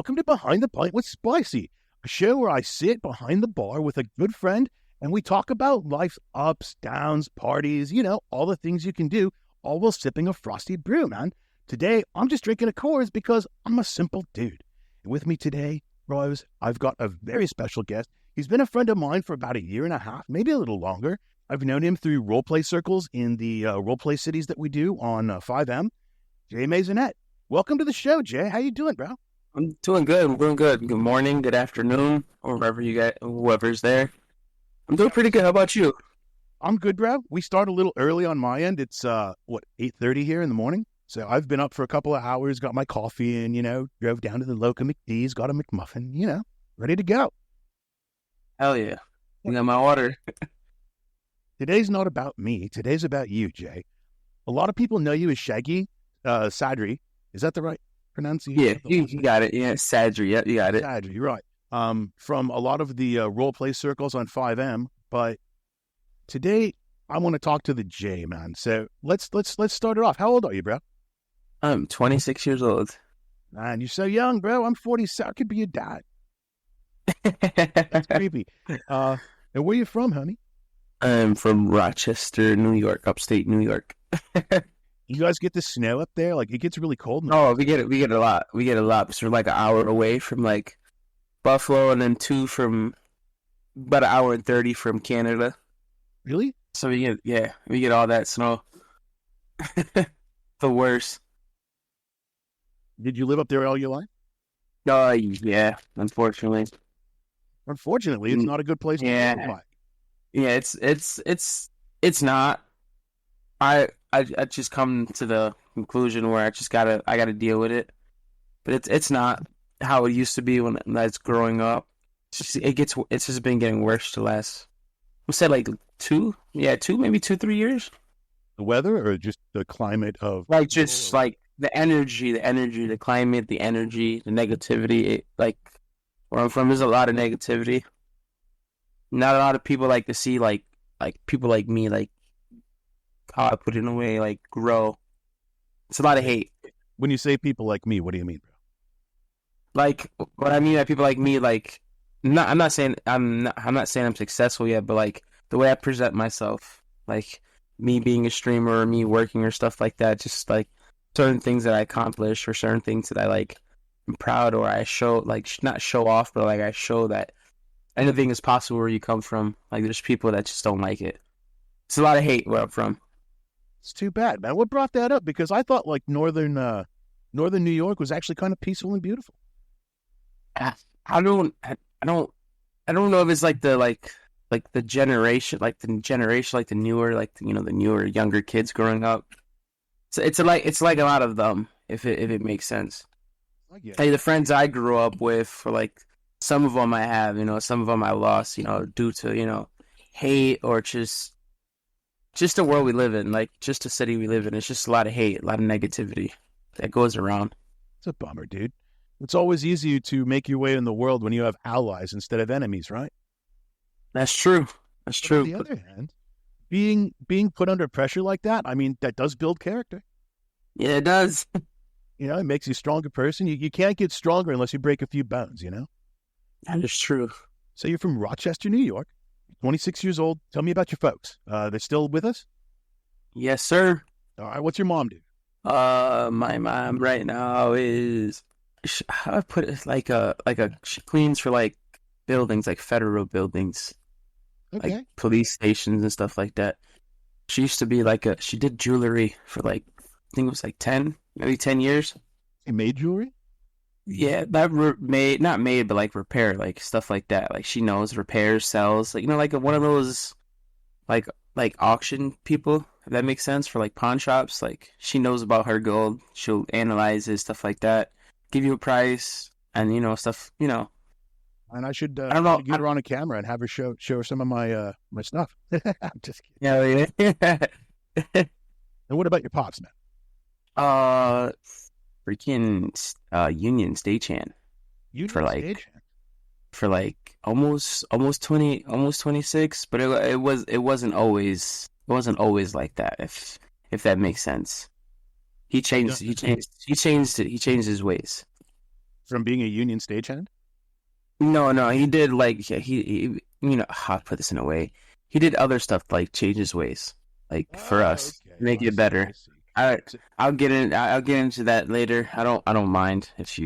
welcome to Behind the Pint with Spicy, a show where I sit behind the bar with a good friend and we talk about life's ups, downs, parties, all the things you can do, all while sipping a frosty brew, man. Today, I'm just drinking a Coors because I'm a simple dude. And with me today, Rose, I've got a very special guest. He's been a friend of mine for about a year and a half, maybe a little longer. I've known him through roleplay circles in the roleplay cities that we do on 5M. Jay Maisonette. Welcome to the show, Jay. How you doing, bro? I'm doing good. I'm doing good. Good morning, good afternoon, or wherever you get, whoever's there. I'm doing pretty good. How about you? I'm good, bro. We start a little early on my end. It's 8:30 here in the morning. So I've been up for a couple of hours, got my coffee in, drove down to the local McD's, got a McMuffin, ready to go. Hell yeah. I got my water. Today's not about me. Today's about you, Jay. A lot of people know you as Shaggy Sadri. Is that the right pronunciation? Yeah, you got it. Yeah, Sadri. Yeah, you got it. Sadri, right. From a lot of the roleplay circles on 5M, but today I want to talk to the Jay, man. So let's start it off. How old are you, bro? I'm 26 years old. Man, you're so young, bro. I'm 47. I could be your dad. That's creepy. And where you from, honey? I'm from Rochester, New York, upstate New York. You guys get the snow up there? Like, it gets really cold. Oh, we get it. We get a lot. We get a lot. So we're like an hour away from like Buffalo, and then about an hour and 30 from Canada. Really? So we get all that snow. The worst. Did you live up there all your life? Yeah, unfortunately. Unfortunately, it's not a good place to live. Yeah, it's not. I just come to the conclusion where I gotta deal with it. But it's not how it used to be when I was growing up. It's just been getting worse the last, we said like 3 years. The weather or just the climate of like just like the energy, the climate, the energy, the negativity. Like where I'm from, there's a lot of negativity. Not a lot of people like to see like people like me, like how I put it in a way, like grow. It's a lot of hate. When you say people like me, what do you mean, bro? Like what I mean by people like me, like I'm not saying I'm successful yet, but like the way I present myself, like me being a streamer or me working or stuff like that, just like certain things that I accomplish or certain things that I like I'm proud, or I show, like not show off, but like I show that anything is possible where you come from. Like there's people that just don't like it. It's a lot of hate where I'm from. It's too bad, man. What brought that up? Because I thought like northern New York was actually kind of peaceful and beautiful. I don't know if it's like the generation, like the newer, like the newer younger kids growing up. So it's like a lot of them, if it makes sense. Yeah. Hey, the friends I grew up with, for like some of them I have, some of them I lost, due to hate or just the world we live in, like just the city we live in. It's just a lot of hate, a lot of negativity that goes around. It's a bummer, dude. It's always easier to make your way in the world when you have allies instead of enemies, right? That's true. That's true. On the other hand, being put under pressure like that, I mean, that does build character. Yeah, it does. It makes you a stronger person. You can't get stronger unless you break a few bones, That is true. So you're from Rochester, New York, 26 years old. Tell me about your folks. They're still with us? Yes, sir. All right. What's your mom do? My mom right now is, how I put it, she cleans for like buildings, like federal buildings, okay, like police stations and stuff like that. She used to be she did jewelry for like, I think it was like 10 years. You made jewelry? Yeah, not made, but like repair, like stuff like that. Like she knows repairs, sells, like like one of those, like auction people, if that makes sense, for like pawn shops. Like she knows about her gold. She'll analyze it, stuff like that, give you a price, and stuff. And I should I don't know, get her on a camera and have her show her some of my my stuff. I'm just kidding. Yeah. And what about your pops, man? Freaking Union Stagehand. For like almost 20, almost 26, but it wasn't always like that, if that makes sense. He changed his ways. from being a union stagehand? No, he did like he how to put this in a way. He did other stuff like change his ways, like for Oh, us, okay. make I it see. I better. see. I So, I'll get into that later. I don't mind if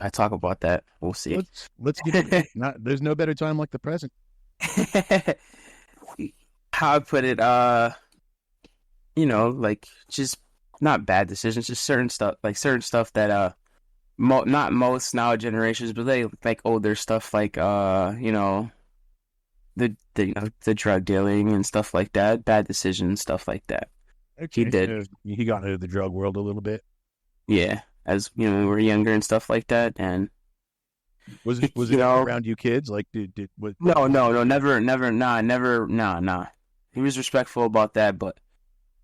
I talk about that. We'll see. let's get into it. Not there's no better time like the present. How I put it, like just not bad decisions, just certain stuff that not most now generations, but they like older stuff like the drug dealing and stuff like that, bad decisions, stuff like that. He Okay, did, so he got into the drug world a little bit. yeah. As you know, when we were younger and stuff like that, and Was you it ever know, around you kids? Like, did what? no, never. He was respectful about that, but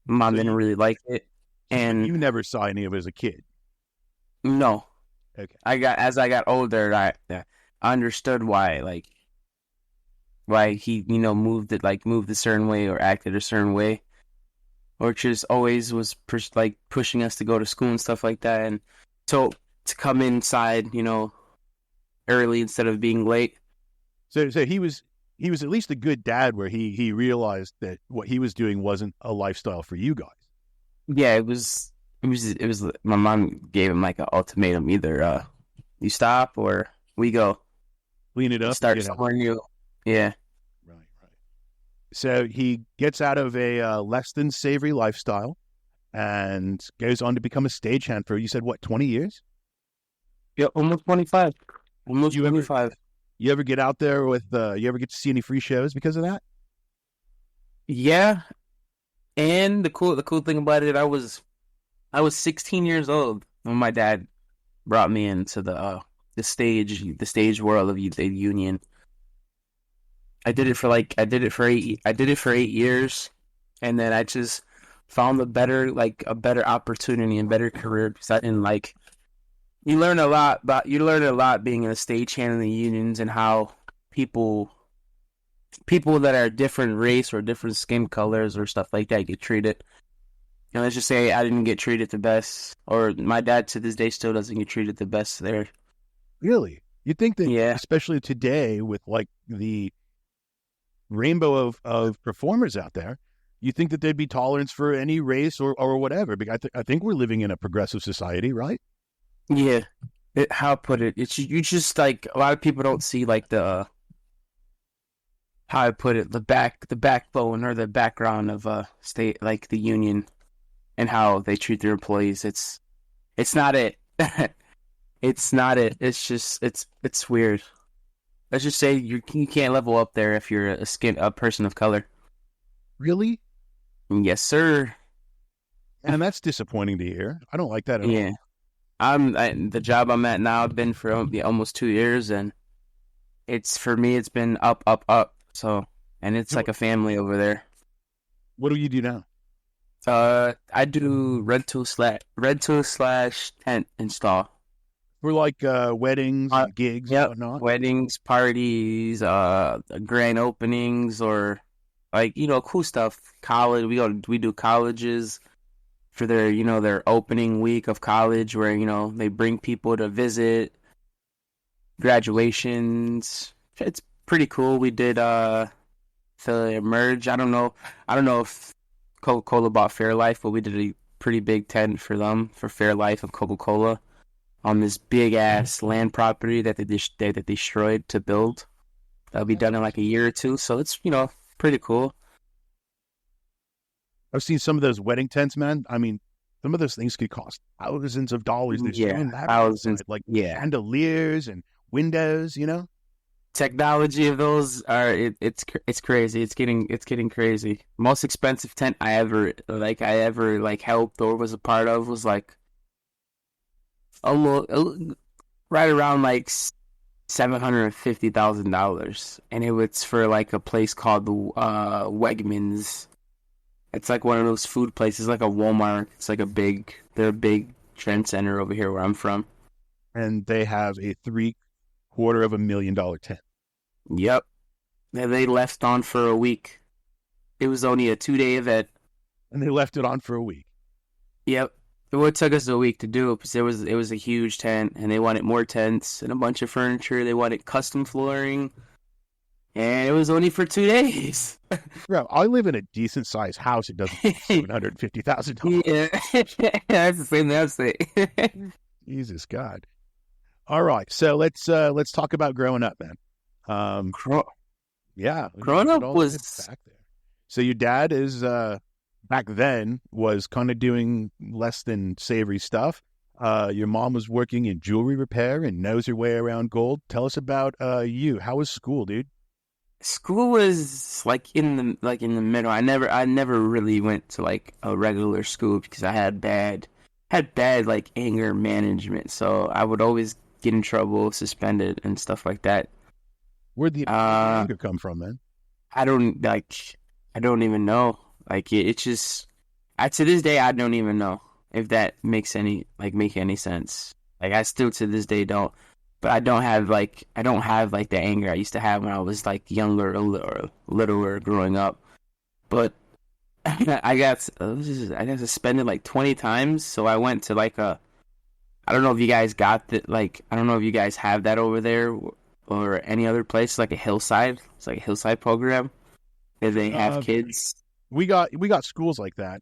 mom So didn't really like it, but and you never saw any of it as a kid. no, Okay. as I got older, I understood why he moved a certain way or acted a certain way, or just always was pushing us to go to school and stuff like that, and so to come inside, early instead of being late. So he was at least a good dad, where he realized that what he was doing wasn't a lifestyle for you guys. Yeah, it was. My mom gave him like an ultimatum: either you stop or we go. Clean it You up and start get out. somewhere new. Yeah. Right, right. So he gets out of a less than savory lifestyle and goes on to become a stagehand for, you said, what, 20 years? Yep, almost 25. Almost You ever 25. you ever get out there with you ever get to see any free shows because of that? Yeah, and the cool thing about it, I was 16 years old when my dad brought me into the stage world of the union. I did it for 8 years, and then I just found a better opportunity and better career because I didn't like. You learn a lot being in a stagehand in the unions and how people people that are different race or different skin colors or stuff like that get treated. And let's just say I didn't get treated the best, or my dad to this day still doesn't get treated the best there. Really? You'd think that, Yeah, especially today with like the rainbow of performers out there, you think that there'd be tolerance for any race or whatever. Because I think we're living in a progressive society, right? yeah. How I put it? It's you just like a lot of people don't see like the how I put it the backbone or the background of state like the union and how they treat their employees. It's not it. It's not it. It's just it's weird. Let's just say you can't level up there if you're a person of color. Really? Yes, sir. And that's disappointing to hear. I don't like that at Yeah. all. The job I'm at now. I've been for almost 2 years, and it's for me. It's been up, up, up. So, and it's So like a family over there. what do you do now? I do rental slash tent install. For like weddings Uh, and gigs and yep. whatnot? Weddings, parties, grand openings, or like cool stuff. College. We do colleges for their opening week of college, where they bring people to visit. Graduations. It's pretty cool. We did the merge. I don't know if Coca-Cola bought Fairlife, but we did a pretty big tent for them for Fairlife and Coca-Cola on this big ass land property that they destroyed to build. That'll be That's done in like a year or two. So it's pretty cool. I've seen some of those wedding tents, man. I mean, some of those things could cost thousands of dollars. They're so Yeah, elaborate thousands. inside, like Yeah, chandeliers and windows. technology of those it's crazy. It's getting crazy. Most expensive tent I ever like helped or was a part of was like almost right around like $750,000, and it was for like a place called the Wegmans. It's like one of those food places, like a Walmart. It's like they're a big trend center over here where I'm from. And they have a $750,000 tent. Yep. And they left on for a week. It was only a 2-day event. And they left it on for a week. Yep. It took us a week to do it because it was a huge tent, and they wanted more tents and a bunch of furniture. They wanted custom flooring, and it was only for 2 days. Bro, I live in a decent sized house. It doesn't cost $750,000. Yeah, that's the same thing I'm saying. Jesus God. All right, so let's talk about growing up, man. Yeah, Growing up was back there. So your dad is back then was kind of doing less than savory stuff. Your mom was working in jewelry repair and knows her way around gold. Tell us about you. How was school, dude? school was in the middle. I never really went to like a regular school because I had bad like anger management. So I would always get in trouble, suspended and stuff like that. Where'd the anger come from, man? I don't even know. Like it's just to this day I don't even know if that makes any sense. Like I still to this day don't. But I don't have the anger I used to have when I was like younger or littler growing up. But I got suspended like 20 times. So I went to like I don't know if you guys got that. Like I don't know if you guys have that over there or any other place. Like a hillside. It's like a hillside program where they have kids. We got schools like that.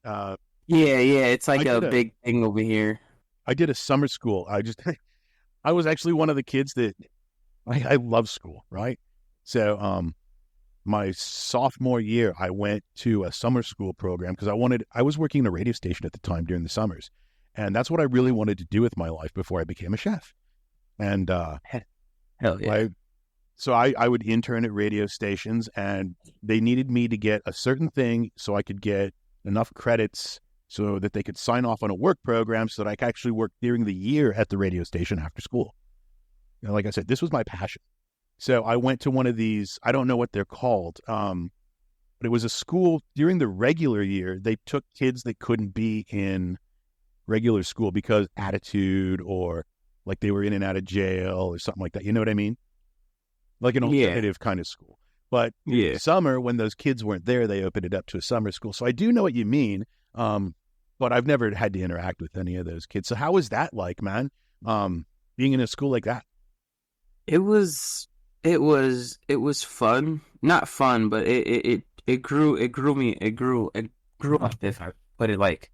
Yeah. It's like a big thing over here. I did a summer school. I was actually one of the kids that I love school, right? So my sophomore year, I went to a summer school program because I was working in a radio station at the time during the summers. And that's what I really wanted to do with my life before I became a chef. And hell yeah. So I would intern at radio stations, and they needed me to get a certain thing so I could get enough credits so that they could sign off on a work program so that I could actually work during the year at the radio station after school. You know, like I said, this was my passion. So I went to one of these, I don't know what they're called, but it was a school during the regular year. They took kids that couldn't be in regular school because attitude or like they were in and out of jail or something like that. You know what I mean? Like an alternative kind of school. But in summer, when those kids weren't there, they opened it up to a summer school. So I do know what you mean. But I've never had to interact with any of those kids. So how was that like, man? Being in a school like that? It was fun. Not fun, but it grew up, if I put it like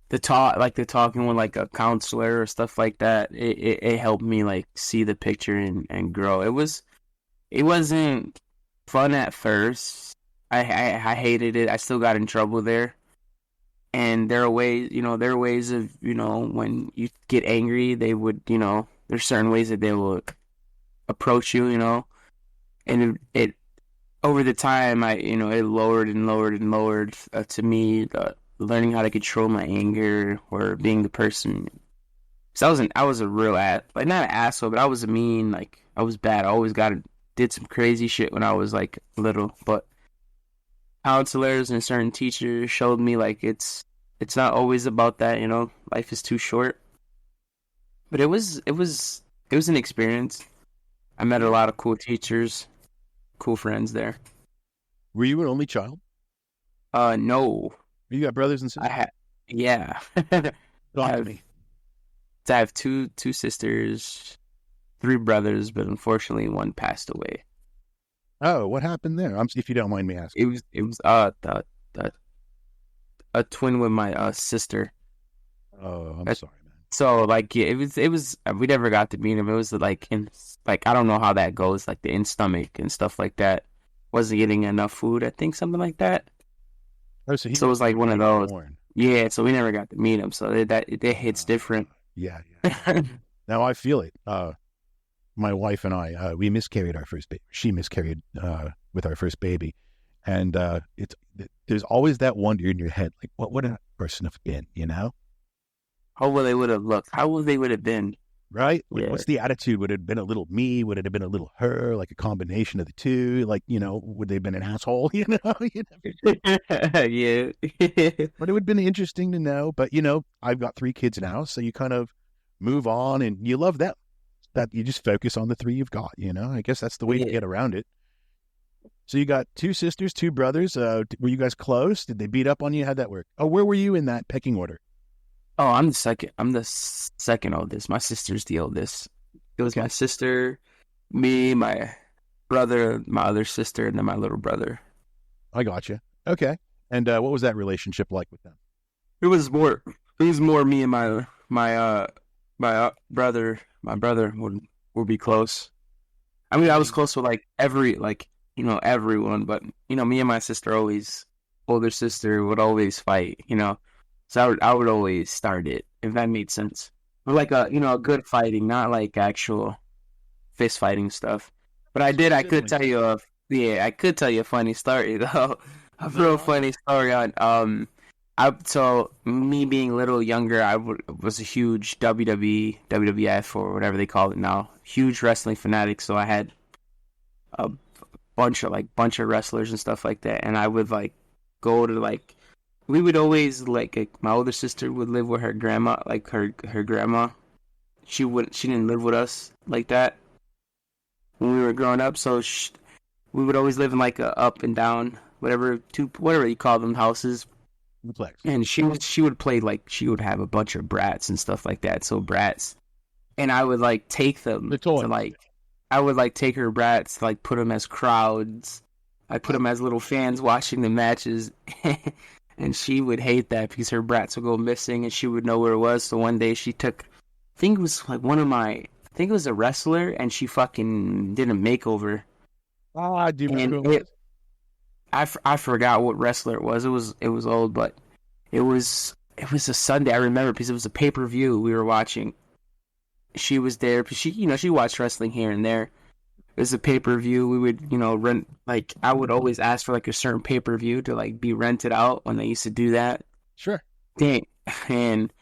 the talking with like a counselor or stuff like that. It helped me like see the picture and grow. It wasn't fun at first. I hated it. I still got in trouble there. And there are ways of, when you get angry, they would, there's certain ways that they will approach you, and it over the time, it lowered and lowered and lowered to me, learning how to control my anger or being the person. So I was a real not an asshole, but I was I was bad. I always did some crazy shit when I was like little, but counselors and certain teachers showed me like it's not always about that, life is too short. But it was an experience. I met a lot of cool teachers, cool friends there. Were you an only child? No. You got brothers and sisters? Yeah. I have two sisters, 3 brothers, but unfortunately one passed away. Oh, what happened there? If you don't mind me asking. It was a twin with my sister. Oh, I'm sorry, man. So it was we never got to meet him. It was like I don't know how that goes, like the in stomach and stuff like that. Wasn't getting enough food, I think, something like that. Oh, so it was like one of those. Born. Yeah, so we never got to meet him. So it hits different. Yeah. Now I feel it. My wife and I, we miscarried our first baby. She miscarried with our first baby. And there's always that wonder in your head, like, what would that person have been, How would they would have looked? How would they would have been? Right? Like, what's the attitude? Would it have been a little me? Would it have been a little her? Like a combination of the two? Like, would they have been an asshole? Yeah. But it would have been interesting to know. But, I've got 3 kids now, so you kind of move on and you love them. That you just focus on the 3 you've got, I guess that's the way to get around it. So you got 2 sisters, 2 brothers. Were you guys close? Did they beat up on you? How'd that work? Oh, where were you in that pecking order? Oh, I'm the second. I'm the second oldest. My sister's the oldest. It was my sister, me, my brother, my other sister, and then my little brother. I got you. Okay. And what was that relationship like with them? It was more. It was more me and my brother. My brother would be close. I mean, I was close with like everyone, but me and my sister always, older sister would always fight. So I would always start it, if that made sense. Or like a good fighting, not like actual fist fighting stuff. But I could tell you I could tell you a funny story though. A real funny story on so me being a little younger, was a huge WWE, WWF or whatever they call it now, huge wrestling fanatic. So I had a bunch of wrestlers and stuff like that, and I would like go to like we would always like my older sister would live with her grandma, like her grandma. She didn't live with us like that when we were growing up, so we would always live in like a up and down whatever you call them houses. Duplex. And she would play like she would have a bunch of brats and stuff like that. So brats, and I would like take them to like I would like take her brats, like put them as crowds. I put them as little fans watching the matches, and she would hate that because her brats would go missing, and she would know where it was. So one day she took, I think it was like I think it was a wrestler, and she fucking did a makeover. I do remember. I forgot what wrestler it was. It was old, but it was a Sunday. I remember because it was a pay-per-view we were watching. She was there because she watched wrestling here and there. It was a pay-per-view. We would rent, like I would always ask for like a certain pay-per-view to like be rented out when they used to do that. Sure. Dang. And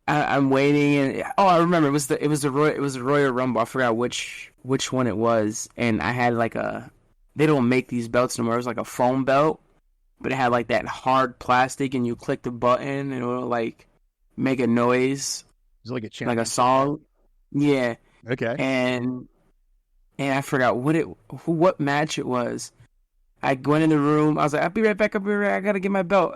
I'm waiting, and I remember it was a Royal Rumble. I forgot which one it was, and I had like they don't make these belts anymore. It was like a foam belt, but it had like that hard plastic, and you click the button, and it would like make a noise. It was like a song. Yeah. Okay. And I forgot what match it was. I went in the room. I was like, I'll be right back. I gotta get my belt.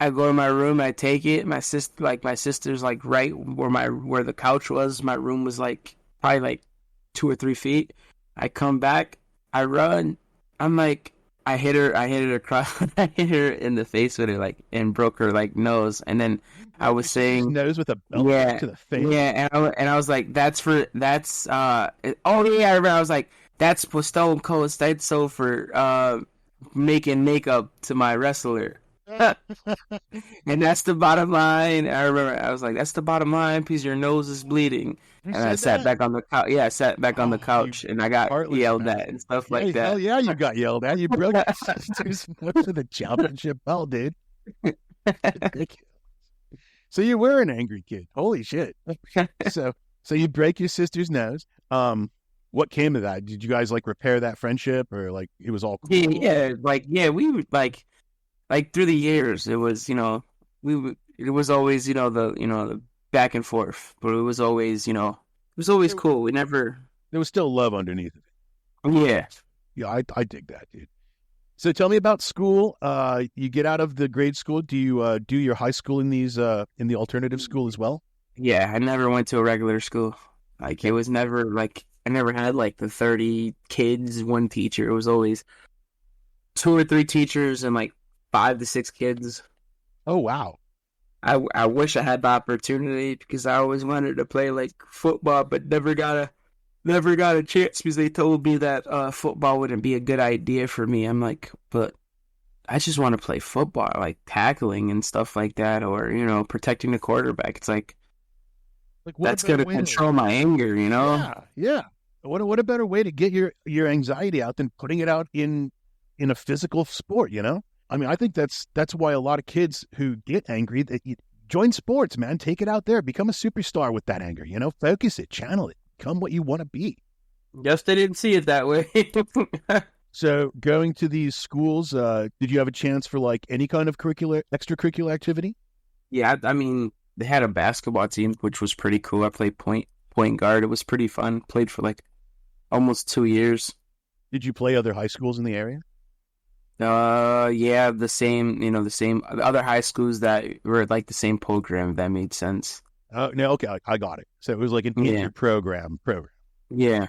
I go to my room. I take it. My sister's like right where the couch was. My room was like probably like 2 or 3 feet. I come back. I run. I'm like, I hit her across. I hit her in the face with it, like, and broke her like nose. And then I was saying, nose with a belt to the face. Yeah, and I was like, oh yeah, I remember. I was like, that's what Stone Cold said so for making makeup to my wrestler. And that's the bottom line. I remember I was like, that's the bottom line because your nose is bleeding. And I sat back on the couch. Yeah, I sat back on the couch, and I got yelled at and stuff like that. Hell yeah, you got yelled at. You broke your sister's nose with a championship belt, dude. So you were an angry kid. Holy shit. So you break your sister's nose. What came of that? Did you guys like repair that friendship, or like it was all cool? Yeah, we would like through the years, it was, it was always, the back and forth, but it was always, cool. We never. There was still love underneath it. Yeah. Yeah, I dig that, dude. So tell me about school. You get out of the grade school. Do you do your high school in the alternative school as well? Yeah, I never went to a regular school. Like it was never like I never had like the 30 kids, one teacher. It was always 2 or 3 teachers and like 5 to 6 kids. Oh wow! I wish I had the opportunity because I always wanted to play like football, but never got a chance because they told me that football wouldn't be a good idea for me. I'm like, but I just want to play football, like tackling and stuff like that, or protecting the quarterback. It's like that's gonna control my anger, Yeah. What a better way to get your anxiety out than putting it out in a physical sport, I mean, I think that's why a lot of kids who get angry, join sports, man. Take it out there. Become a superstar with that anger, Focus it, channel it, become what you want to be. Guess they didn't see it that way. So going to these schools, did you have a chance for like any kind of extracurricular activity? Yeah, I mean, they had a basketball team, which was pretty cool. I played point guard. It was pretty fun. Played for like almost 2 years. Did you play other high schools in the area? Yeah, the same, the same the other high schools that were like the same program, if that made sense. Oh no, okay, I got it. So it was like an Yeah, inter-program program. yeah,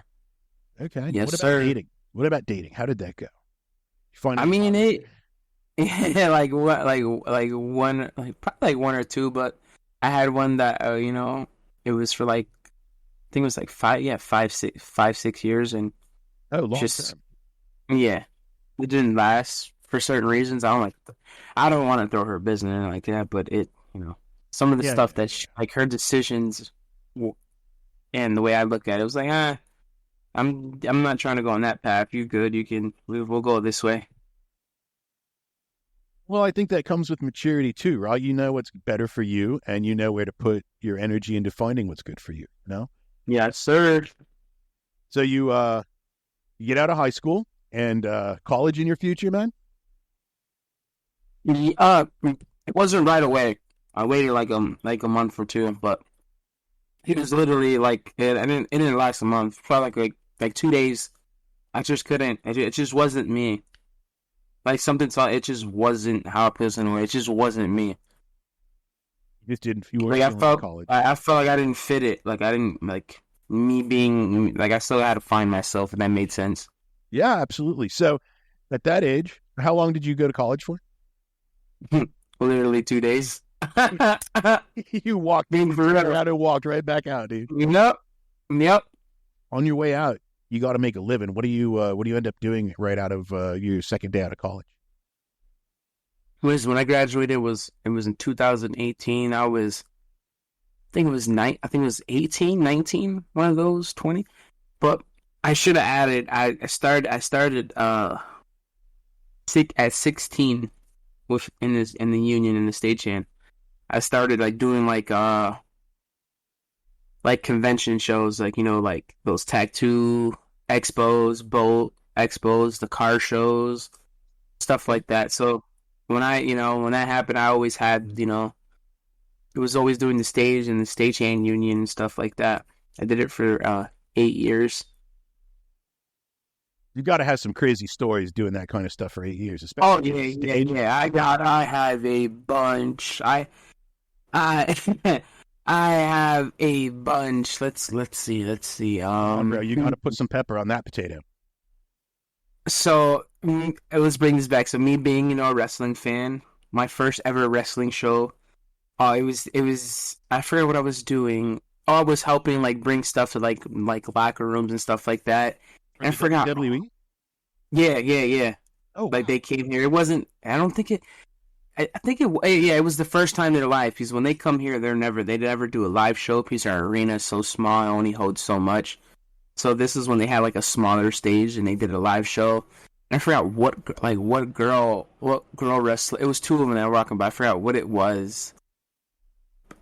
Okay. yes, What about sir. dating? What about dating? How did that go? You find I any mean love? it, yeah, like what, like one, like probably like one or two, but I had one that it was for like I think it was like 5, 6 years, and Oh, long just term. yeah, it didn't last for certain reasons. I don't want to throw her business in like that, but some of the Yeah, yeah, stuff that like her decisions and the way I look at it was like, I'm not trying to go on that path. You good? We'll go this way. well, I think that comes with maturity too, right? You know what's better for you, and you know where to put your energy into finding what's good for you. No, Yeah, sir. so you get out of high school and college in your future, man. It wasn't right away. I waited like a month or two, but it was literally like it didn't last a month. Probably like 2 days. I just couldn't. It just wasn't me. Like something saw it just wasn't how I was anyway. It just wasn't me. You just didn't. You weren't Like feeling the college. I felt like I didn't fit it. Like I didn't like me being like I still had to find myself, if that made sense. Yeah, absolutely. So at that age, how long did you go to college for? Literally 2 days. You walked, Being for turned real. around and walked right back out, dude. Yep. Yep. On your way out, you got to make a living. What do you end up doing right out of your second day out of college? Was when I graduated it was in 2018. I think it was I think it was 18, 19, one of those 20. But I should have added I started at 16 with in the union in the stagehand. I started like doing like convention shows, like like those tattoo expos, boat expos, the car shows, stuff Okay. like that. So when that happened, I always had it was always doing the stage and the stagehand union and stuff like that. I did it for 8 years. You got to have some crazy stories doing that kind of stuff for 8 years, Oh especially on yeah, a yeah, stage. yeah. I have a bunch. I I have a bunch. Let's see. Come on, bro. You got to put some pepper on that potato. So let's bring this back. So me being a wrestling fan, my first ever wrestling show. It was I forget what I was doing. Oh, I was helping like bring stuff to like locker rooms and stuff like that. For And I the forgot. WWE? Yeah, yeah, yeah. Oh, Like wow. they came here. It wasn't. I don't think it. I think it. Yeah, it was the first time in their life because when they come here, they never do a live show because our arena is so small, it only holds so much. So this is when they had like a smaller stage and they did a live show. And I forgot what girl wrestler. It was two of them that were rocking, but I forgot what it was.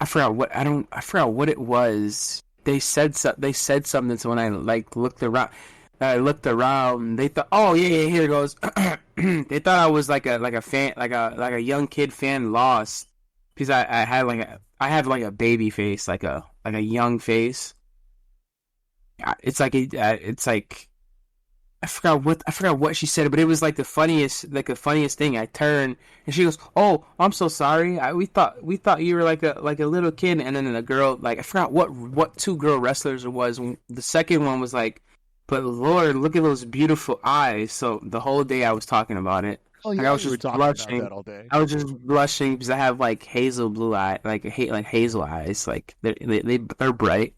I forgot what it was. They said something. So when I like looked around. They thought, oh yeah, yeah, here it goes. They thought I was like a fan, like a young kid fan lost because I have like a baby face, like a young face. It's like I forgot what she said, but it was like the funniest thing. I turned and she goes, "Oh, I'm so sorry. We thought you were like a little kid." And then the girl, like I forgot what two girl wrestlers it was. The second one was like, "But Lord, look at those beautiful eyes." So the whole day I was talking about it. Oh, Like I yeah. was You were just talking about blushing. that all day. I was just blushing because I have like hazel blue eye, like hazel eyes. Like they're bright.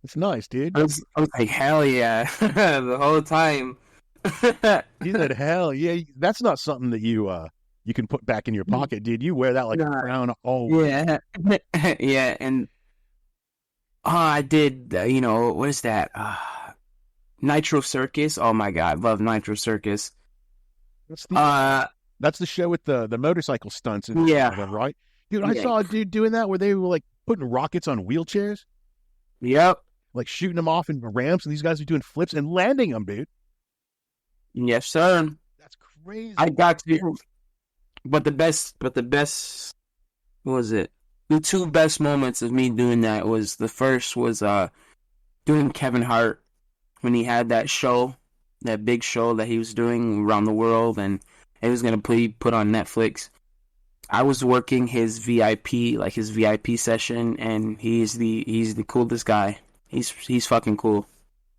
It's nice, dude. I was like, hell yeah, the whole time. He said, "Hell yeah." That's not something that you can put back in your pocket, dude. You wear that like a Nah, crown always. yeah, yeah, and I did. What is that? Nitro Circus. Oh my god, love Nitro Circus. That's the Uh, that's the show with the motorcycle stunts and all yeah, that, right? Dude, I yeah, saw a dude doing that where they were like putting rockets on wheelchairs, yep, like shooting them off in ramps, and these guys are doing flips and landing them, dude. yes, sir. That's crazy. I got to, but the best what was it? The two best moments of me doing that was the first was doing Kevin Hart when he had that show, that big show that he was doing around the world, and It was gonna be put on Netflix. I was working his VIP session, and he's the coolest guy. He's fucking cool.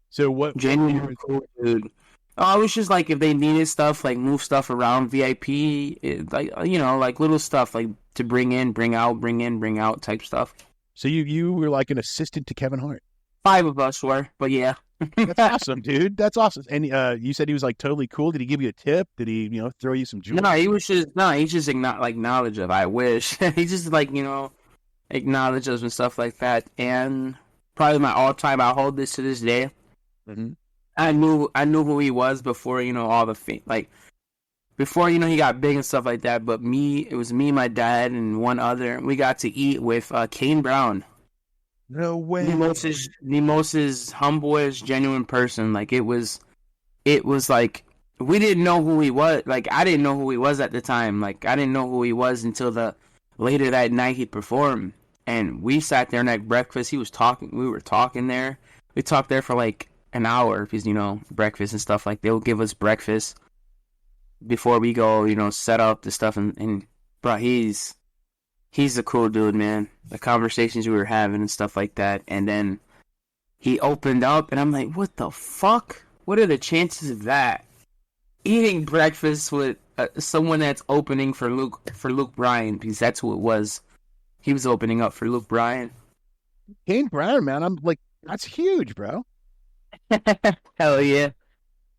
So what? Genuinely cool, dude. Oh, it was just like if they needed stuff, like move stuff around VIP, like like little stuff like to bring in, bring out, bring in, bring out type stuff. So you were like an assistant to Kevin Hart. 5 of us were, but yeah. That's awesome, dude. That's awesome. And you said he was like totally cool. Did he give you a tip? Did he throw you some jewelry? He's just like knowledge of. I wish he just like acknowledge us and stuff like that. And probably my all time. I hold this to this day. Mm-hmm. I knew who he was before all the like before he got big and stuff like that. But it was me, my dad, and one other. We got to eat with Kane Brown. No way. The most humblest, genuine person. Like it was like we didn't know who he was. Like I didn't know who he was at the time. Like I didn't know who he was until later that night he performed. And we sat there and had breakfast. He was talking. We were talking there. We talked there for like an hour because breakfast and stuff. Like they'll give us breakfast before we go. Set up the stuff and bro, he's a cool dude, man. The conversations we were having and stuff like that. And then he opened up, and I'm like, what the fuck? What are the chances of that? Eating breakfast with someone that's opening for Luke Bryan, because that's who it was. He was opening up for Luke Bryan. Kane Brown, man. I'm like, that's huge, bro. Hell yeah.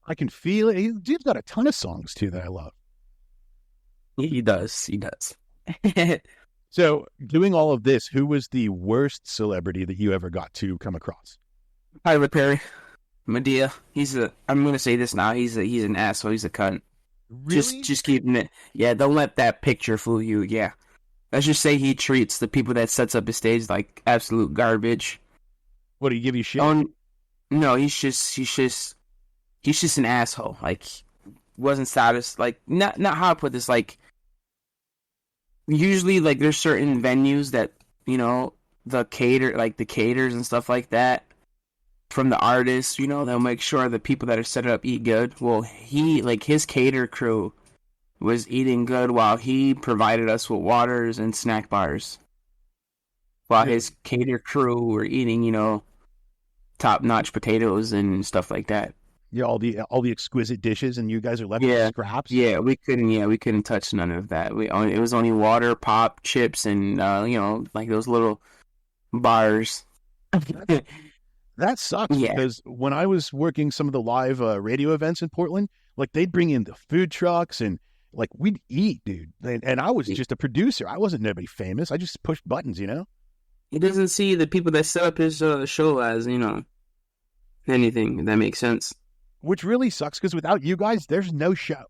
I can feel it. Dude's got a ton of songs, too, that I love. He does. So, doing all of this, who was the worst celebrity that you ever got to come across? Tyler Perry, Medea. I'm gonna say this now. He's an asshole. He's a cunt. Really? Just keeping it. Yeah, don't let that picture fool you. Yeah, let's just say he treats the people that sets up his stage like absolute garbage. What, do you give you shit? No, he's just an asshole. Like, wasn't satisfied. Like, not how I put this. Like, usually, like, there's certain venues that the caterers and stuff like that from the artists. They'll make sure the people that are set up eat good. Well, his cater crew was eating good while he provided us with waters and snack bars. While his cater crew were eating, top-notch potatoes and stuff like that. Yeah, all the exquisite dishes, and you guys are left with scraps. Yeah, we couldn't touch none of that. It was only water, pop, chips, and like those little bars. That sucks because when I was working some of the live radio events in Portland, like they'd bring in the food trucks and like we'd eat, dude. And I was just a producer. I wasn't nobody famous. I just pushed buttons, He doesn't see the people that set up his show as anything. If that makes sense. Which really sucks because without you guys, there's no show.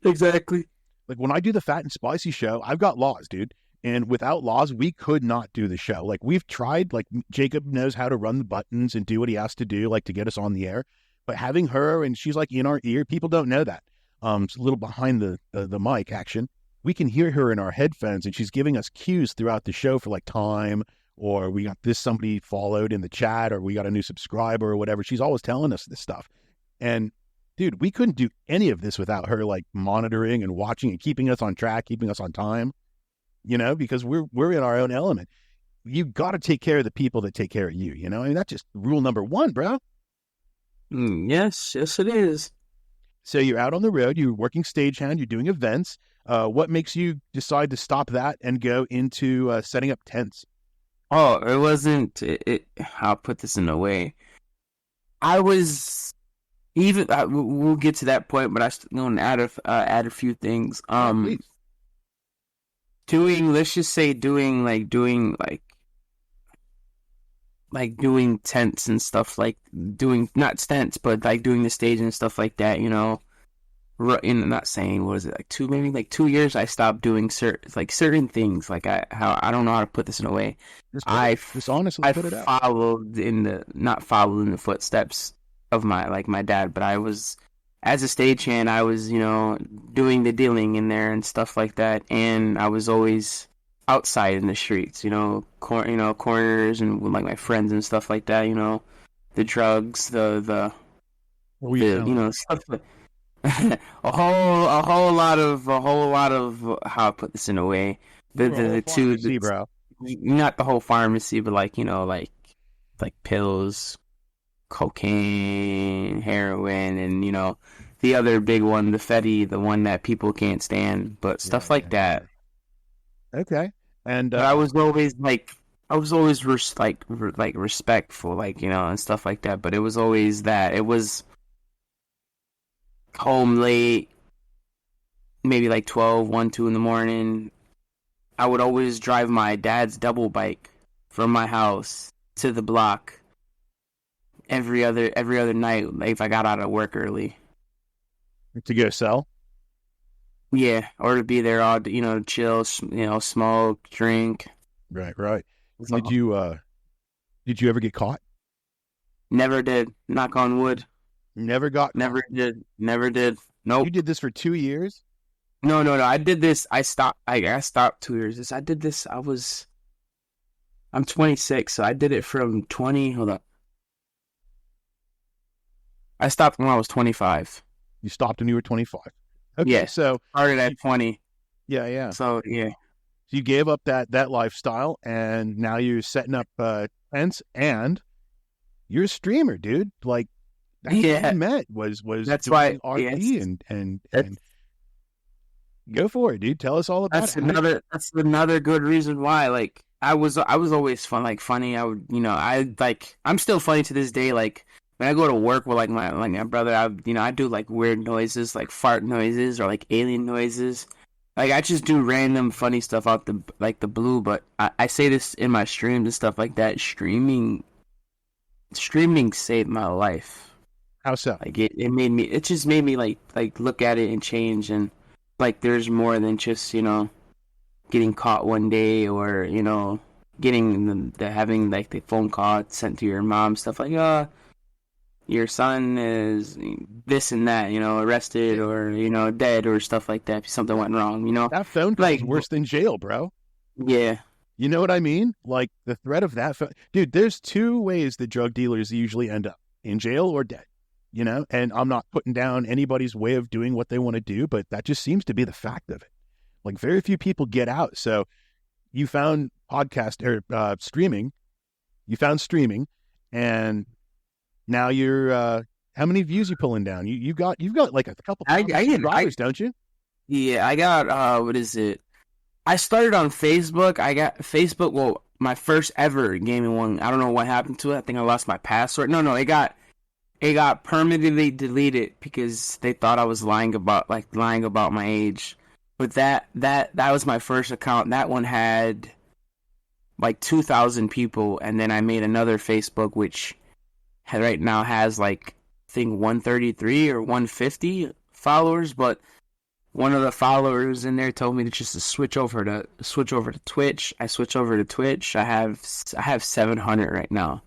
Exactly. Like when I do the Fat and Spicy show, I've got Laws, dude. And without Laws, we could not do the show. Like we've tried, like Jacob knows how to run the buttons and do what he has to do, like to get us on the air. But having her and she's like in our ear, people don't know that. It's a little behind the mic action. We can hear her in our headphones and she's giving us cues throughout the show for like time, or we got somebody followed in the chat, or we got a new subscriber or whatever. She's always telling us this stuff. And dude, we couldn't do any of this without her like monitoring and watching and keeping us on track, keeping us on time, because we're in our own element. You got to take care of the people that take care of you, I mean, that's just rule number one, bro. Yes, it is. So you're out on the road, you're working stagehand, you're doing events. What makes you decide to stop that and go into setting up tents? Oh, it wasn't, I'll put this in a way. I was... we'll get to that point, but I still want to add a few things. Please. Doing tents and stuff, like doing not tents, but like doing the stage and stuff like that. Not saying what is it like 2 years. I stopped doing certain things. Like I don't know how to put this in a way. Just honestly put it out. Not followed in the footsteps of my dad, but I was, as a stagehand, I was doing the dealing in there and stuff like that, and I was always outside in the streets, corners and with like my friends and stuff like that, the drugs, the stuff like, a whole lot of how I put this in a way. You were a whole The two, pharmacy, bro. not the whole pharmacy, but like, like pills, cocaine, heroin, and the other big one, the Fetty, the one that people can't stand, but Yeah, stuff yeah, like that. yeah. Okay. And But I was always respectful, and stuff like that. But it was always that it was home late, maybe like 12, 1, 2 in the morning. I would always drive my dad's double bike from my house to the block every other night, like if I got out of work early. to go sell. Yeah, or to be there all, chill, smoke, drink. Right, right. Did So, you uh did you ever get caught? never did. Knock on wood. Never got caught. Never did. Never did. You Nope. did this for 2 years? No, no, no. I did this. I stopped. I stopped 2 years. I did this. I'm 26, so I did it from 20. Hold up. I stopped when I was 25. You stopped when you were 25. Okay, Yeah. so Started at 20. yeah, yeah. So yeah. So you gave up that lifestyle, and now you're setting up tents, and you're a streamer, dude. Like that's how Yeah. we met was That's doing why. Yeah. RP and go for it, dude. Tell us all about it. That's another good reason why. Like I was always funny. I would, I'm still funny to this day. Like when I go to work with my brother, I do like weird noises, like fart noises or like alien noises. Like I just do random funny stuff out the blue. But I say this in my streams and stuff like that. Streaming saved my life. How so? Like it just made me like look at it and change, and like there's more than just getting caught one day, or getting the having like the phone call sent to your mom, stuff like your son is this and that, arrested or dead or stuff like that. Something went wrong, That phone call is like worse than jail, bro. yeah. You know what I mean? Like the threat of that phone. Dude, there's two ways that drug dealers usually end up: in jail or dead. And I'm not putting down anybody's way of doing what they want to do, but that just seems to be the fact of it. Like very few people get out. So you found podcast or streaming. You found streaming, and now you're. How many views you pulling down? You've got like a couple thousand subscribers, don't you? Yeah, I got what is it? I started on Facebook. I got Facebook. Well, my first ever gaming one. I don't know what happened to it. I think I lost my password. No, it got permanently deleted because they thought I was lying about my age. But that was my first account. That one had like 2,000 people, and then I made another Facebook which right now has like I think 133 or 150 followers, but one of the followers in there told me to switch over to Twitch. I switch over to Twitch. I have 700 right now.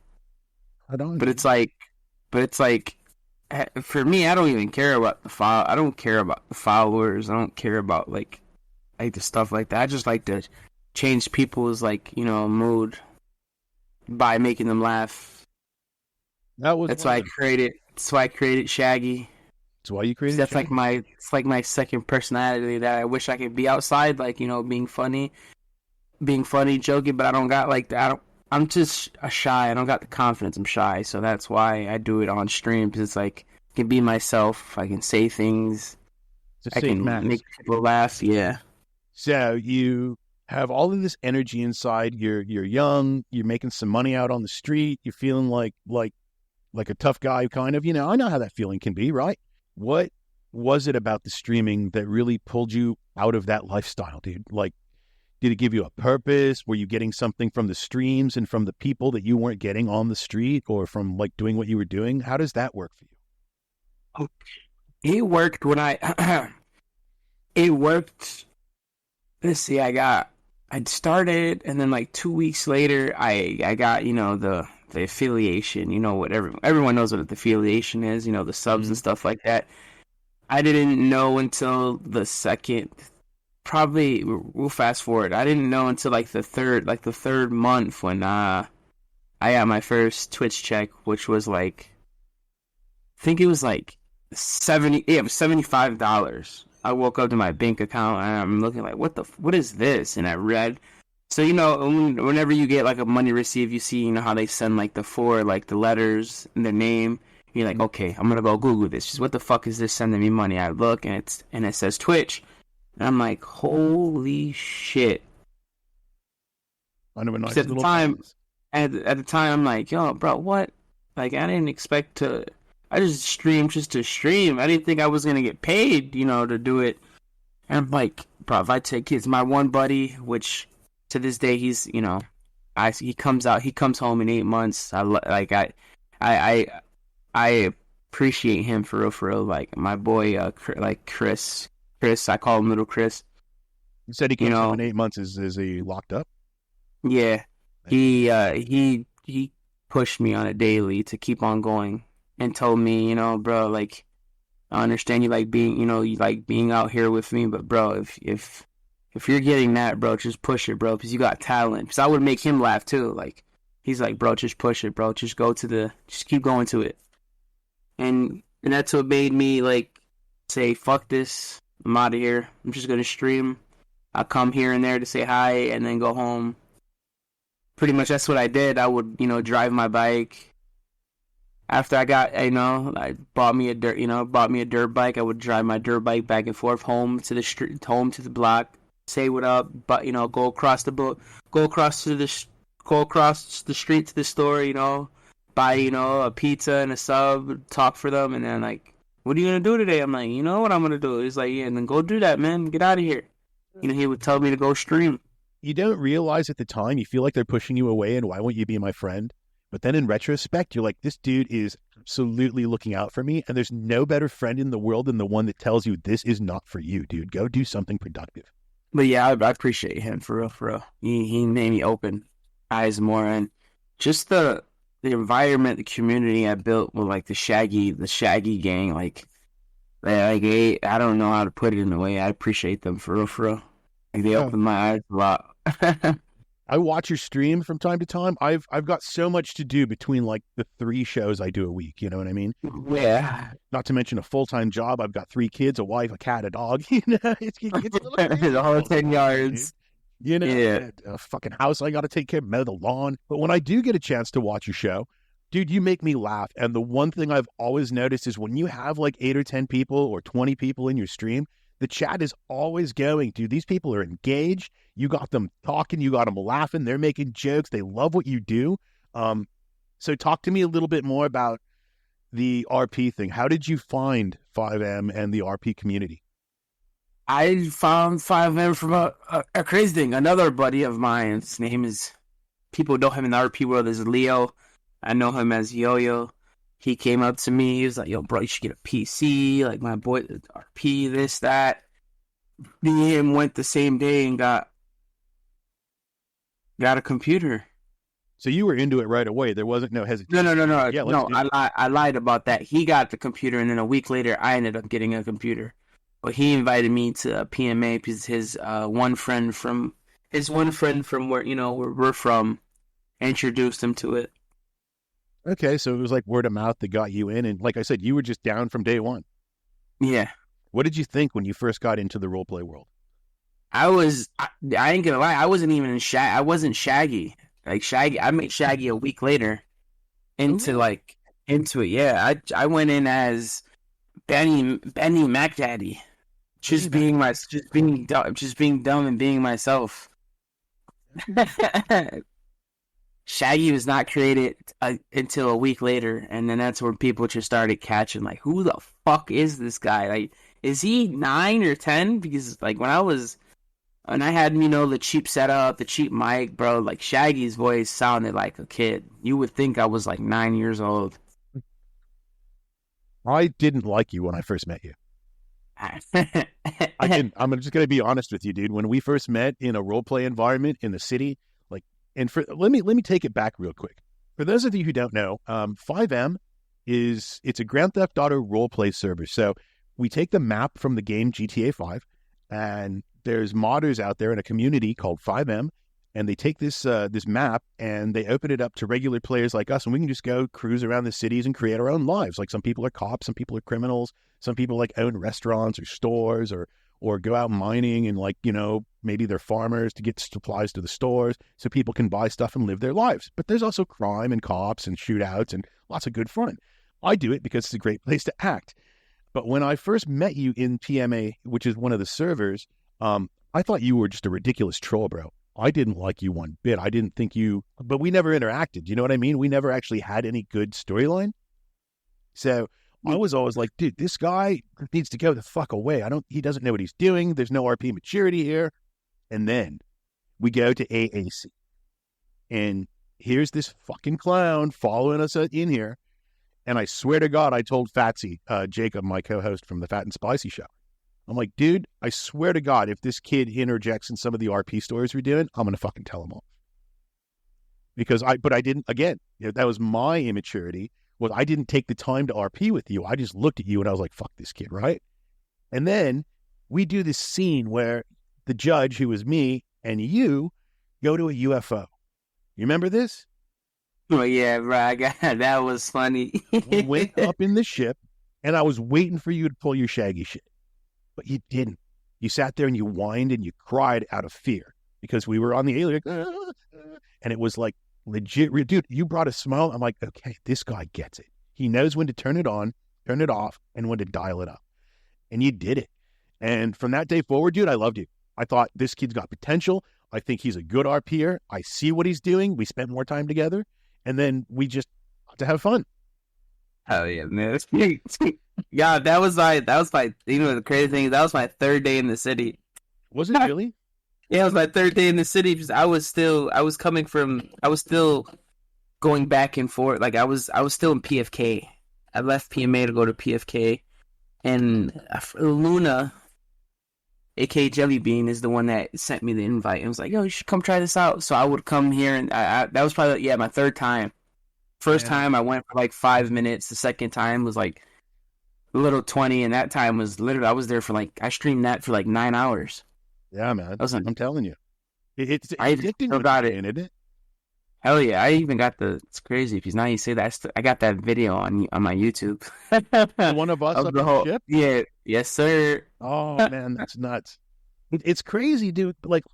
I don't. But it's like for me, I don't even care about the follow. I don't care about the followers. I don't care about like the stuff like that. I just like to change people's mood by making them laugh. That was. That's why I created. That's why I created Shaggy. That's why you created. That's Shaggy? like my second personality that I wish I could be outside, being funny, joking, but I don't got like that. I'm just shy. I don't got the confidence. I'm shy, so that's why I do it on stream. Because it's like I can be myself. I can say things. I can make people laugh. Yeah. So you have all of this energy inside. You're young. You're making some money out on the street. You're feeling like a tough guy, kind of. I know how that feeling can be, right? What was it about the streaming that really pulled you out of that lifestyle, dude? Like, did it give you a purpose? Were you getting something from the streams and from the people that you weren't getting on the street, or from like doing what you were doing? How does that work for you? It worked when it worked. Let's see, I'd started, and then like 2 weeks later, I got, the affiliation, what everyone knows what the affiliation is, the subs and stuff like that. I didn't know until the second, probably we'll fast forward. I didn't know until like the third month when I got my first Twitch check, which was like, I think it was like it was $75. I woke up to my bank account and I'm looking like, what is this? And I read. So, whenever you get like a money receipt, you see, how they send like the letters and their name. You're like, okay, I'm gonna go Google this. Just what the fuck is this sending me money? I look and it says Twitch. And I'm like, holy shit. I know a nice At the little time, things. at the time, I'm like, yo, bro, what? Like, I didn't expect to. I just streamed just to stream. I didn't think I was gonna get paid, to do it. And I'm like, bro, if I take kids, my one buddy, which to this day he's, he comes home in 8 months. I appreciate him for real. Like my boy, like Chris, I call him Little Chris. You said he came home in 8 months. Is he locked up? Yeah, he pushed me on it daily to keep on going and told me, bro, like I understand you like being, you like being out here with me, but bro, if you're getting that, bro, just push it, bro, because you got talent. Because I would make him laugh too. Like he's like, bro, just push it, bro, just keep going to it. And that's what made me like say, fuck this, I'm out of here. I'm just gonna stream. I'll come here and there to say hi and then go home. Pretty much that's what I did. I would, drive my bike. After I got, I bought me a dirt bike. I would drive my dirt bike back and forth home to the street, home to the block, say what up, but go across the street to the store, buy, a pizza and a sub, talk for them, and then like, what are you gonna do today? I'm like, you know what I'm gonna do? He's like, yeah, and then go do that, man. Get out of here. He would tell me to go stream. You don't realize at the time, you feel like they're pushing you away and why won't you be my friend? But then in retrospect, you're like, this dude is absolutely looking out for me. And there's no better friend in the world than the one that tells you this is not for you, dude. Go do something productive. But yeah, I appreciate him for real. He made me open eyes more, and just the environment, the community I built with like the Shaggy gang, like I don't know how to put it in a way. I appreciate them for real. Like they opened my eyes a lot. I watch your stream from time to time. I've got so much to do between like the 3 shows I do a week. You know what I mean? Yeah. Not to mention a full-time job. I've got 3 kids, a wife, a cat, a dog. It's a little crazy. The whole 10 yards. Yeah. A fucking house I got to take care of, mow the lawn. But when I do get a chance to watch your show, dude, you make me laugh. And the one thing I've always noticed is when you have like 8 or 10 people or 20 people in your stream, the chat is always going, dude, these people are engaged. You got them talking. You got them laughing. They're making jokes. They love what you do. So talk to me a little bit more about the RP thing. How did you find 5M and the RP community? I found 5M from a crazy thing. Another buddy of mine, his name is, people know him in the RP world as Leo. I know him as Yo-Yo. He came up to me. He was like, yo, bro, you should get a PC. Like, my boy, RP, this, that. Me and him went the same day and got a computer. So you were into it right away. There wasn't no hesitation. No. Yeah, no, I lied about that. He got the computer, and then a week later, I ended up getting a computer. But he invited me to a PMA because his one friend from where, where we're from introduced him to it. Okay, so it was like word of mouth that got you in. And like I said, you were just down from day one. Yeah. What did you think when you first got into the roleplay world? I ain't gonna lie, I wasn't even I wasn't Shaggy. Like Shaggy, I met Shaggy a week later into it. Yeah, I went in as Benny McDaddy, just being dumb and being myself. Shaggy was not created until a week later, and then that's where people just started catching, like, who the fuck is this guy? Like, is he 9 or 10? Because, like, when I had, the cheap setup, the cheap mic, bro, like, Shaggy's voice sounded like a kid. You would think I was, like, 9 years old. I didn't like you when I first met you. I didn't. I'm just going to be honest with you, dude. When we first met in a roleplay environment in the city, let me take it back real quick. For those of you who don't know, 5M it's a Grand Theft Auto roleplay server. So we take the map from the game GTA 5, and there's modders out there in a community called 5M, and they take this this map and they open it up to regular players like us, and we can just go cruise around the cities and create our own lives. Like some people are cops, some people are criminals, some people like own restaurants or stores, or go out mining and like, you know, maybe they're farmers to get supplies to the stores so people can buy stuff and live their lives. But there's also crime and cops and shootouts and lots of good fun. I do it because it's a great place to act. But when I first met you in PMA, which is one of the servers, I thought you were just a ridiculous troll, bro. I didn't like you one bit. I didn't think you, but we never interacted. You know what I mean? We never actually had any good storyline. So I was always like, dude, this guy needs to go the fuck away. He doesn't know what he's doing. There's no RP maturity here. And then we go to AAC. And here's this fucking clown following us in here. And I swear to God, I told Fatsy, Jacob, my co-host from the Fat and Spicy show. I'm like, dude, I swear to God, if this kid interjects in some of the RP stories we're doing, I'm going to fucking tell him off. Because I didn't, again, you know, that was my immaturity. Was I didn't take the time to RP with you. I just looked at you and I was like, fuck this kid, right? And then we do this scene where the judge, who was me, and you go to a UFO. You remember this? Oh, yeah, right. That was funny. We went up in the ship, and I was waiting for you to pull your Shaggy shit. But you didn't. You sat there and you whined and you cried out of fear because we were on the alien. And it was like, legit, dude, you brought a smile. I'm like, okay, this guy gets it. He knows when to turn it on, turn it off, and when to dial it up. And you did it. And from that day forward, dude, I loved you. I thought this kid's got potential. I think he's a good RPer. I see what he's doing. We spent more time together, and then we just got to have fun. Hell yeah, man. Yeah, that was my, you know, the crazy thing is that was my third day in the city. Was it really? Yeah, it was my third day in the city because I was still going back and forth. Like I was still in PFK. I left PMA to go to PFK, and Luna, aka Jelly Bean, is the one that sent me the invite and was like, "Yo, you should come try this out." So I would come here, and that was probably my third time. First time I went for like 5 minutes. The second time was like a little 20, and that time was literally I was there for like I streamed that for like 9 hours. Yeah, man. I'm telling you. It's addicting. About it, isn't it? Hell yeah. I even got it's crazy because now you say that. I got that video on my YouTube. One of us up the ship? Yeah. Yes, sir. Oh, man, that's nuts. It's crazy, dude. Like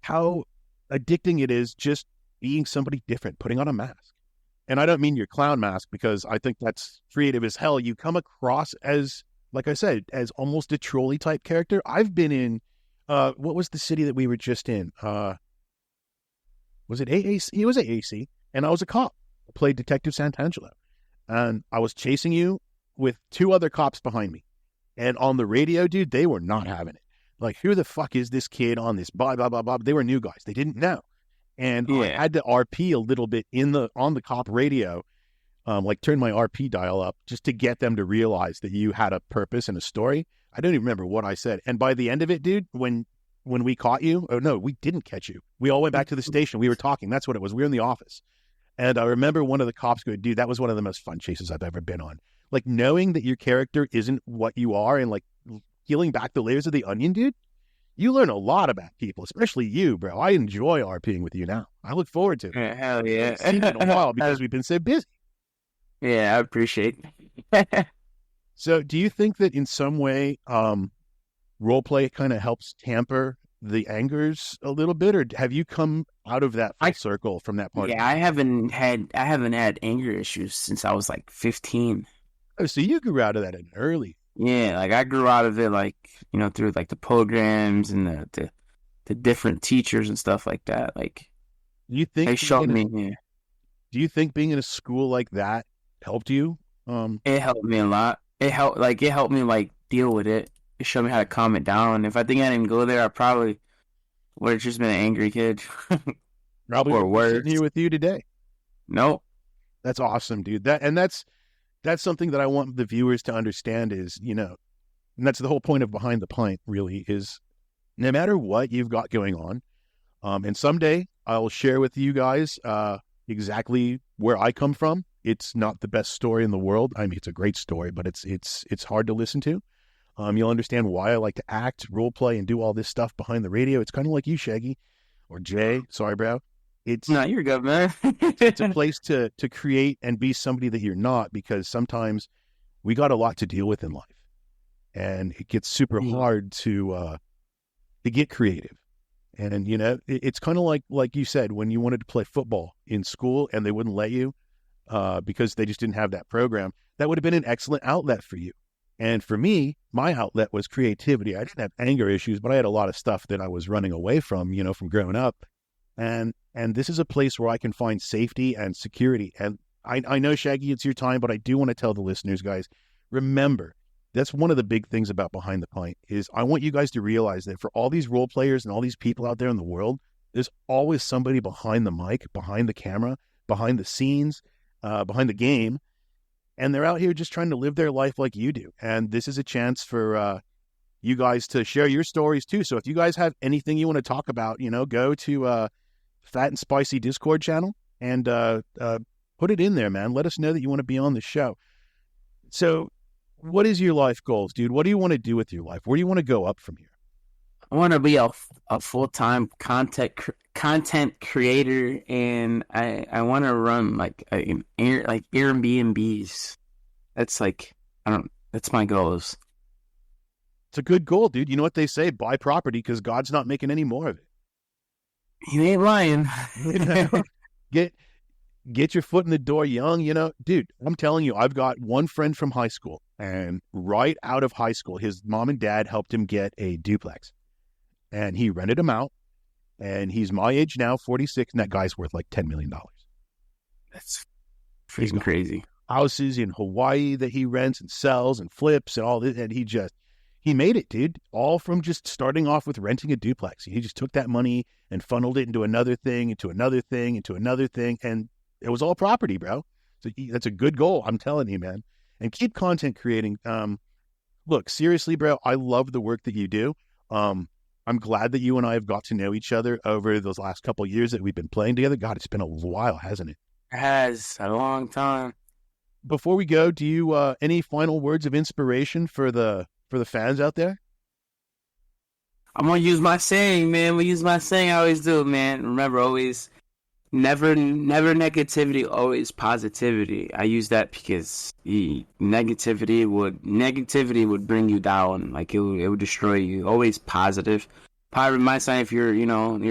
how addicting it is just being somebody different, putting on a mask. And I don't mean your clown mask because I think that's creative as hell. You come across as, like I said, as almost a trolley type character. I've been in what was the city that we were just in? Was it AAC? It was AAC, and I was a cop. I played Detective Santangelo, and I was chasing you with 2 other cops behind me. And on the radio, dude, they were not having it. Like, who the fuck is this kid on this? Blah blah blah blah. They were new guys. They didn't know, and I had to RP a little bit on the cop radio, like turn my RP dial up just to get them to realize that you had a purpose and a story. I don't even remember what I said. And by the end of it, dude, when we caught you, oh no, we didn't catch you. We all went back to the station. We were talking. That's what it was. We were in the office. And I remember one of the cops going, dude, that was one of the most fun chases I've ever been on. Like knowing that your character isn't what you are and like peeling back the layers of the onion, dude, you learn a lot about people, especially you, bro. I enjoy RPing with you now. I look forward to it. Hell yeah. It's been a while because we've been so busy. Yeah, I appreciate it. So do you think that in some way roleplay kind of helps tamper the angers a little bit, or have you come out of that full circle from that part? Yeah, I haven't had anger issues since I was like 15. Oh, so you grew out of that early. Yeah, like I grew out of it, like, you know, through like the programs and the different teachers and stuff like that. Like, you think they showed me. Yeah. Do you think being in a school like that helped you? It helped me a lot. It helped me like deal with it. It showed me how to calm it down. If I think I didn't go there, I probably would have just been an angry kid. Probably or worse. Sitting here with you today. Nope. That's awesome, dude. That's something that I want the viewers to understand is, you know, and that's the whole point of Behind the Pint, really, is no matter what you've got going on, and someday I'll share with you guys exactly where I come from. It's not the best story in the world. I mean, it's a great story, but it's hard to listen to. You'll understand why I like to act, role play, and do all this stuff behind the radio. It's kind of like you, Shaggy, or Jay. Sorry, bro. It's No, you're good, man. it's a place to create and be somebody that you're not, because sometimes we got a lot to deal with in life, and it gets super hard to get creative. And it's kind of like you said, when you wanted to play football in school and they wouldn't let you because they just didn't have that program. That would have been an excellent outlet for you. And for me, my outlet was creativity. I didn't have anger issues, but I had a lot of stuff that I was running away from, from growing up. And this is a place where I can find safety and security. And I know, Shaggy, it's your time, but I do want to tell the listeners, guys, remember, that's one of the big things about Behind the Pint is I want you guys to realize that for all these role players and all these people out there in the world, there's always somebody behind the mic, behind the camera, behind the scenes, behind the game. And they're out here just trying to live their life like you do. And this is a chance for you guys to share your stories too. So if you guys have anything you want to talk about, go to Fat and Spicy Discord channel and put it in there, man. Let us know that you want to be on the show. So what is your life goals, dude? What do you want to do with your life? Where do you want to go up from here? I want to be a full-time content creator, and I want to run like Airbnbs. That's that's my goals. It's a good goal, dude. You know what they say? Buy property because God's not making any more of it. You ain't lying. Get your foot in the door young, dude, I'm telling you, I've got one friend from high school, and right out of high school, his mom and dad helped him get a duplex, and he rented them out, and he's my age now, 46, and that guy's worth like $10 million. That's freaking crazy. Houses in Hawaii that he rents and sells and flips and all this, and he made it, dude, all from just starting off with renting a duplex. He just took that money and funneled it into another thing, into another thing, into another thing, and it was all property, bro. So that's a good goal, I'm telling you, man. And keep content creating. Look, seriously, bro, I love the work that you do. I'm glad that you and I have got to know each other over those last couple of years that we've been playing together. God, it's been a while, hasn't it? It has, a long time. Before we go, do you any final words of inspiration for the fans out there? I'm gonna use my saying, man. I'm gonna use my saying I always do, man. Remember, always never negativity, always positivity. I use that because negativity would bring you down, like it would destroy you. Always positive. Probably my sign, if you're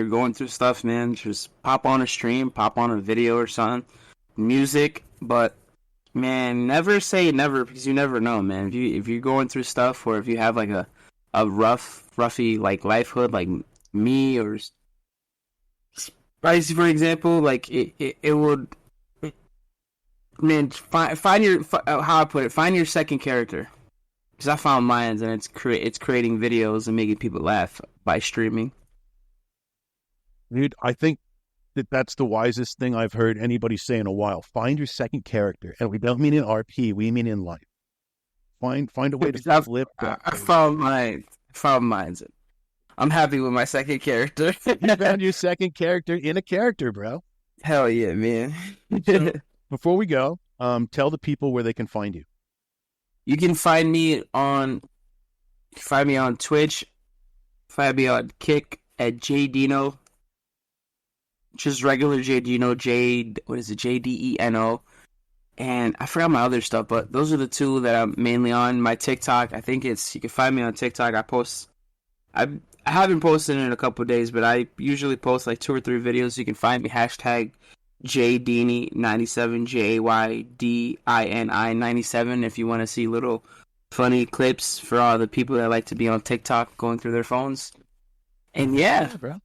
going through stuff, man, just pop on a stream, pop on a video or something, music. But man, never say never, because you never know, man. If you're going through stuff, or if you have like a roughy like lifehood, like me or Spicy, for example, like it would, man, find your, how I put it, find your second character. Because I found mine, and it's creating videos and making people laugh by streaming. Dude, I think that's the wisest thing I've heard anybody say in a while. Find your second character, and we don't mean in RP, we mean in life. Find a way to flip. I found mine. I'm happy with my second character. You found your second character in a character, bro. Hell yeah, man. So, before we go, tell the people where they can find you. You can find me on Twitch, find me on Kick at JDino. Just regular JDino, JDENO. And I forgot my other stuff, but those are the two that I'm mainly on. My TikTok, I think you can find me on TikTok. I haven't posted in a couple of days, but I usually post like 2 or 3 videos. You can find me hashtag JDini97, JAYDINI97, if you want to see little funny clips for all the people that like to be on TikTok going through their phones. And yeah, bro.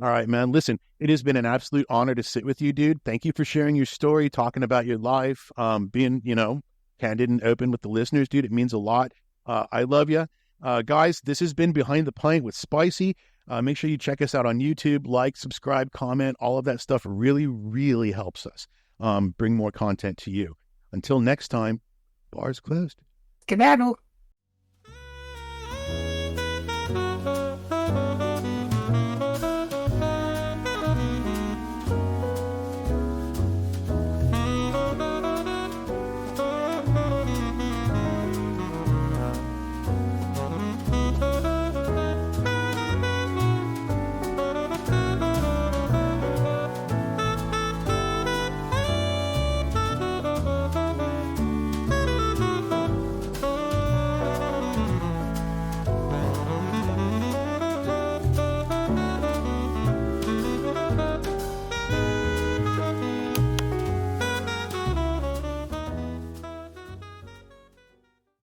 All right, man. Listen, it has been an absolute honor to sit with you, dude. Thank you for sharing your story, talking about your life, being, candid and open with the listeners, dude. It means a lot. I love you. Guys, this has been Behind the Pint with Spicy. Make sure you check us out on YouTube, like, subscribe, comment. All of that stuff really, really helps us bring more content to you. Until next time, bar's closed. Skedaddle.